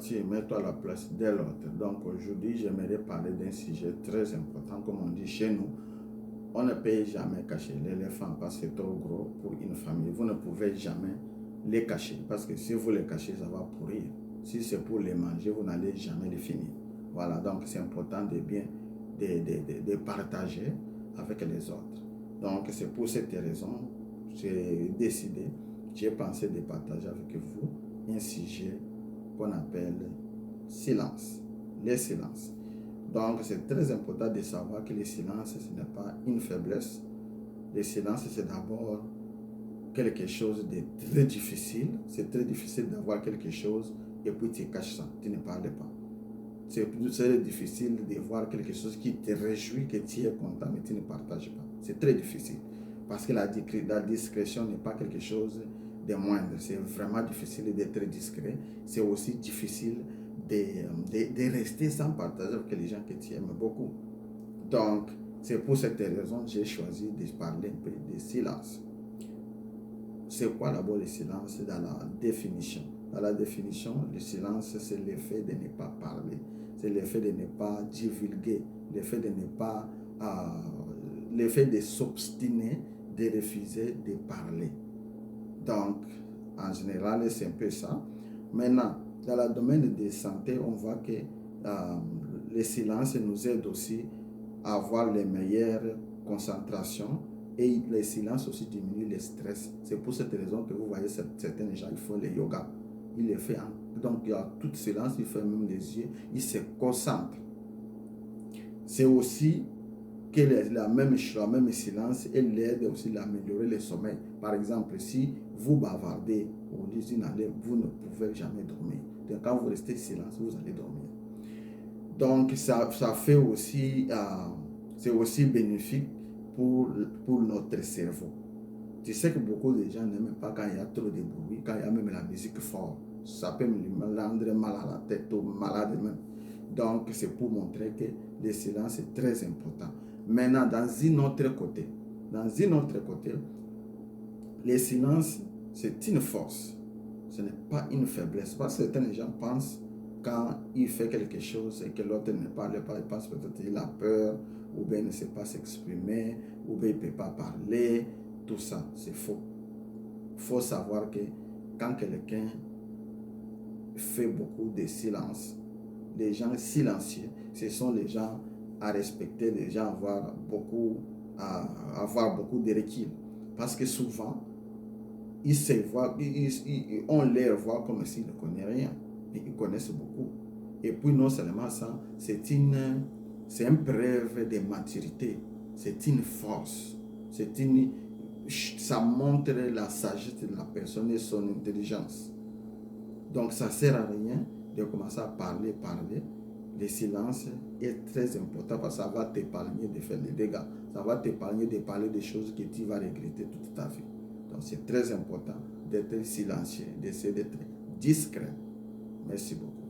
Mathieu, mets-toi à la place de l'autre. Donc aujourd'hui, j'aimerais parler d'un sujet très important. Comme on dit chez nous, on ne peut jamais cacher l'éléphant parce que c'est trop gros pour une famille. Vous ne pouvez jamais les cacher parce que si vous les cachez, ça va pourrir. Si c'est pour les manger, vous n'allez jamais les finir. Voilà, donc c'est important de bien de partager avec les autres. Donc c'est pour cette raison, j'ai décidé, j'ai pensé de partager avec vous un sujet qu'on appelle silence, les silences. Donc c'est très important de savoir que le silence, ce n'est pas une faiblesse. Le silence, c'est d'abord quelque chose de très difficile. C'est très difficile d'avoir quelque chose et puis tu caches ça, tu ne parles pas. C'est très difficile de voir quelque chose qui te réjouit, que tu es content, mais tu ne partages pas. C'est très difficile. Parce que la discrétion n'est pas quelque chose de moindre. C'est vraiment difficile d'être discret. C'est aussi difficile de rester sans partager avec les gens que tu aimes beaucoup. Donc, c'est pour cette raison que j'ai choisi de parler un peu de silence. C'est quoi d'abord le silence dans la définition? Dans la définition, le silence, c'est l'effet de ne pas parler. C'est l'effet de ne pas divulguer, l'effet de ne pas, l'effet de s'obstiner, de refuser de parler. Donc, en général, c'est un peu ça. Maintenant, dans le domaine de santé, on voit que le silence nous aide aussi à avoir les meilleures concentrations et le silence aussi diminue le stress. C'est pour cette raison que vous voyez certains gens, ils font le yoga. Il le fait, donc il y a tout silence, il fait même les yeux, il se concentre. C'est aussi que la même silence, elle aide aussi à améliorer le sommeil. Par exemple, si vous bavardez, vous ne pouvez jamais dormir. Donc quand vous restez silence, vous allez dormir. Donc ça fait aussi, c'est aussi bénéfique pour notre cerveau. Tu sais que beaucoup de gens n'aiment pas quand il y a trop de bruit, quand il y a même la musique forte. Ça peut me rendre mal à la tête ou malade même. Donc c'est pour montrer que le silence est très important. Maintenant, dans un autre côté, le silence, c'est une force. Ce n'est pas une faiblesse. Parce que certains gens pensent quand il fait quelque chose et que l'autre ne parle pas, il pense peut-être qu'il a peur, ou bien il ne sait pas s'exprimer, ou bien il ne peut pas parler. Tout ça, c'est faux. Il faut savoir que quand quelqu'un fait beaucoup de silence, les gens silencieux, ce sont les gens à respecter, les gens à avoir beaucoup de recul. Parce que souvent, on les voit comme s'ils ne connaissent rien, mais ils connaissent beaucoup. Et puis non seulement ça, c'est un preuve de maturité, c'est une force, ça montre la sagesse de la personne et son intelligence. Donc ça ne sert à rien de commencer à parler. Le silence est très important parce que ça va t'épargner de faire des dégâts. Ça va t'épargner de parler des choses que tu vas regretter toute ta vie. Donc c'est très important d'être silencieux, d'essayer d'être discret. Merci beaucoup.